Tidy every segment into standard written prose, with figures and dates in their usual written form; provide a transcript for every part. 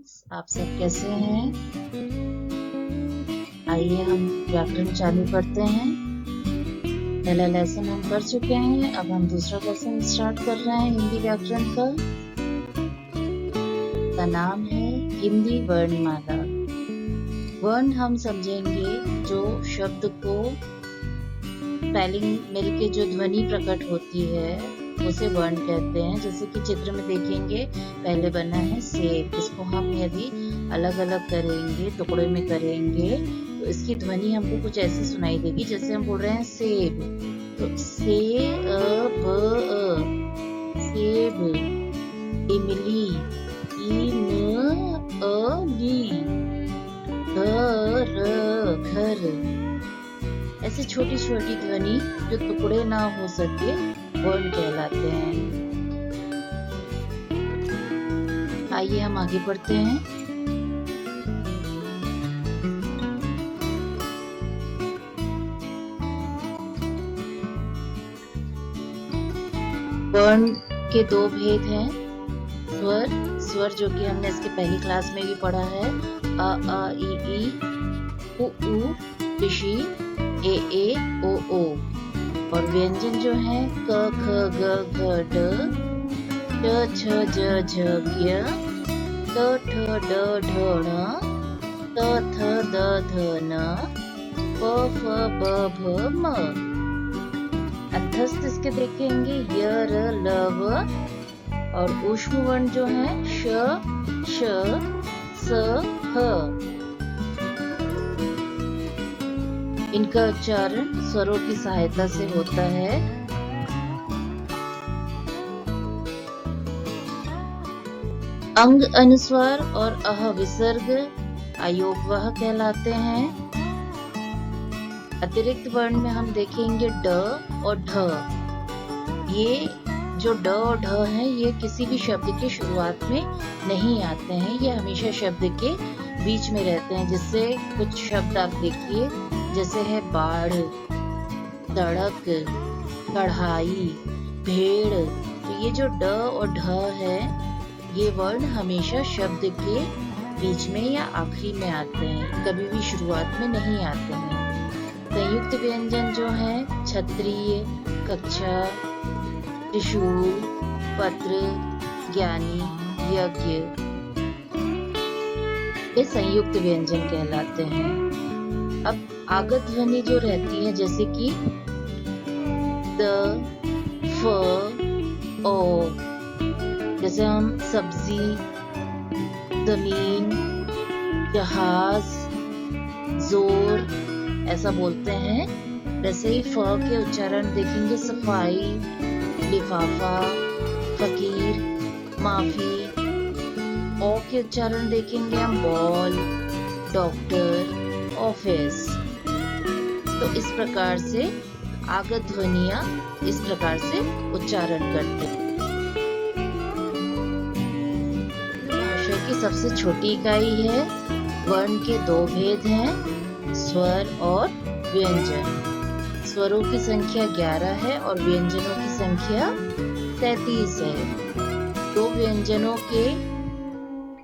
Friends, आप सब कैसे हैं? आइए हम व्याकरण चालू करते हैं। पहला लेसन हम कर चुके हैं, अब हम दूसरा लेसन स्टार्ट कर रहे हैं हिंदी व्याकरण का नाम है हिंदी वर्णमाला। वर्ण हम समझेंगे जो शब्द को स्पेलिंग मिलके जो ध्वनि प्रकट होती है उसे वर्ण कहते हैं। जैसे कि चित्र में देखेंगे, पहले बना है सेब। इसको हम यदि अलग अलग करेंगे, टुकड़े में करेंगे, तो इसकी ध्वनि हमको कुछ ऐसी सुनाई देगी जैसे हम बोल रहे हैं सेब। तो सेब, सेब। इमली, घर। ऐसे छोटी छोटी ध्वनि जो टुकड़े ना हो सके वर्ण कहलाते हैं। आइए हम आगे बढ़ते हैं। वर्ण के दो भेद हैं। स्वर जो कि हमने इसके पहली क्लास में भी पढ़ा है, अ ई उ ऋषि, ए ओ ओ। और व्यंजन जो है क ख ग घ ड, ट छ ज झ ज्ञ, ट ठ ड ढ ण, त थ द ध न, प फ ब भ म। अंतस्थ इसके देखेंगे य र ल व। और ऊष्म वर्ण जो है श श स ह। इनका उच्चारण स्वरों की सहायता से होता है। अंग अनुस्वार और अह विसर्ग अयोगवाह कहलाते हैं। अतिरिक्त वर्ण में हम देखेंगे ड और ढ। ये जो ड और ढ है, ये किसी भी शब्द के शुरुआत में नहीं आते हैं, ये हमेशा शब्द के बीच में रहते हैं। जिससे कुछ शब्द आप देखिए, जैसे है बाढ़, सड़क, कढ़ाई, भेड़। तो ये जो ड और ढ है, ये वर्ण हमेशा शब्द के बीच में या आखिरी में आते हैं, कभी भी शुरुआत में नहीं आते हैं। संयुक्त व्यंजन जो है क्षत्रिय, कक्षा, त्रिशूल, पत्र, ज्ञानी, यज्ञ, ये संयुक्त व्यंजन कहलाते हैं। अब आगत ध्वनि जो रहती है, जैसे कि द, फ, ओ। जैसे हम सब्जी, जमीन, जहाज, जोर ऐसा बोलते हैं। वैसे ही फ के उच्चारण देखेंगे सफाई, लिफाफा, फकीर, माफी। ओ के उच्चारण देखेंगे हम बॉल, डॉक्टर, ऑफिस। तो इस प्रकार से आगत ध्वनियां इस प्रकार से उच्चारण करते हैं। भाषा की सबसे छोटी इकाई है। वर्ण के दो भेद हैं, स्वर और व्यंजन। स्वरों की संख्या 11 है और व्यंजनों की संख्या 33 है। दो व्यंजनों के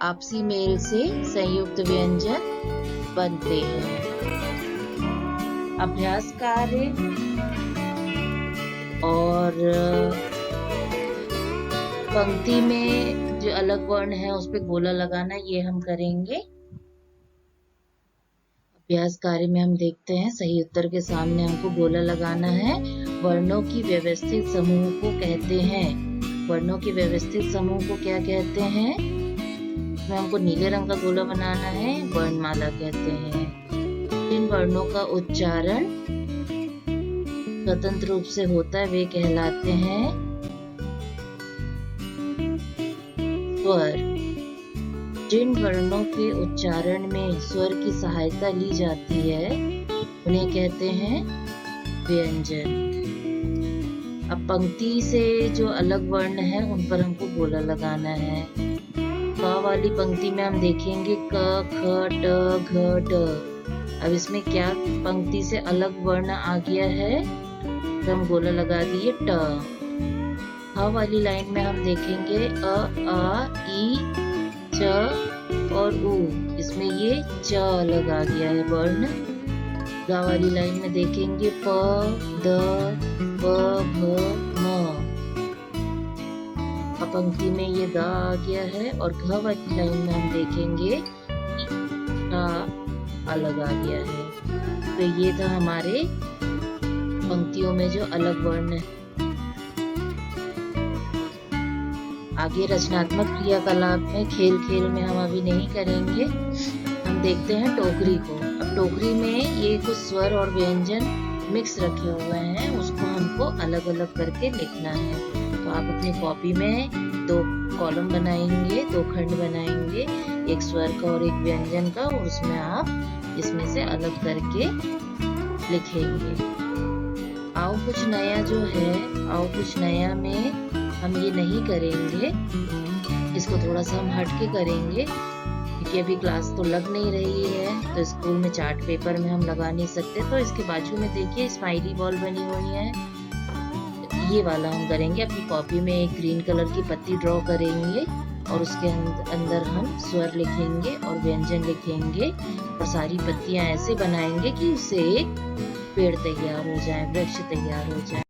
आपसी मेल से संयुक्त व्यंजन बनते हैं। अभ्यास कार्य और पंक्ति में जो अलग वर्ण है उस पे गोला लगाना, ये हम करेंगे। अभ्यास कार्य में हम देखते हैं, सही उत्तर के सामने हमको गोला लगाना है। वर्णों की व्यवस्थित समूह को कहते हैं। वर्णों के व्यवस्थित समूह को क्या कहते हैं? इसमें हमको नीले रंग का गोला बनाना है, वर्णमाला कहते हैं। जिन वर्णों का उच्चारण स्वतंत्र रूप से होता है वे कहलाते हैं स्वर। जिन वर्णों के उच्चारण में स्वर की सहायता ली जाती है उन्हें कहते हैं व्यंजन। अब पंक्ति से जो अलग वर्ण है उन पर हमको गोला लगाना है। क वाली पंक्ति में हम देखेंगे क, ख, ट, घ, ड। अब इसमें क्या पंक्ति से अलग वर्ण आ गया है, तो हम गोला लगा दिए ट। ह वाली लाइन में हम देखेंगे अ, आ, ई, च और ऊ, इसमें ये च अलग आ गया है वर्ण। गा वाली लाइन में देखेंगे प, द, प, भ, म। पंक्ति में ये द आ गया है और घ वाली लाइन में हम देखेंगे टा अलग आ गया है। तो ये था हमारे पंक्तियों में जो अलग वर्ण है। आगे रचनात्मक क्रियाकलाप में खेल खेल में हम अभी नहीं करेंगे। हम देखते हैं टोकरी को। अब टोकरी में ये कुछ स्वर और व्यंजन मिक्स रखे हुए हैं, उसको हमको अलग अलग करके लिखना है। तो आप अपनी कॉपी में 2 कॉलम बनाएंगे, 2 खंड बनाएंगे, एक स्वर का और एक व्यंजन का, और उसमें आप इसमें से अलग करके लिखेंगे। आओ कुछ नया जो है, आओ कुछ नया में हम ये नहीं करेंगे, इसको थोड़ा सा हम हट के करेंगे क्योंकि अभी क्लास तो लग नहीं रही है, तो स्कूल में चार्ट पेपर में हम लगा नहीं सकते। तो इसके बाजू में देखिए स्माइली बॉल बनी हुई है, ये वाला हम करेंगे। अपनी कॉपी में एक ग्रीन कलर की पत्ती ड्रॉ करेंगे और उसके अंदर हम स्वर लिखेंगे और व्यंजन लिखेंगे और सारी पत्तियां ऐसे बनाएंगे कि उससे एक पेड़ तैयार हो जाए, वृक्ष तैयार हो जाए।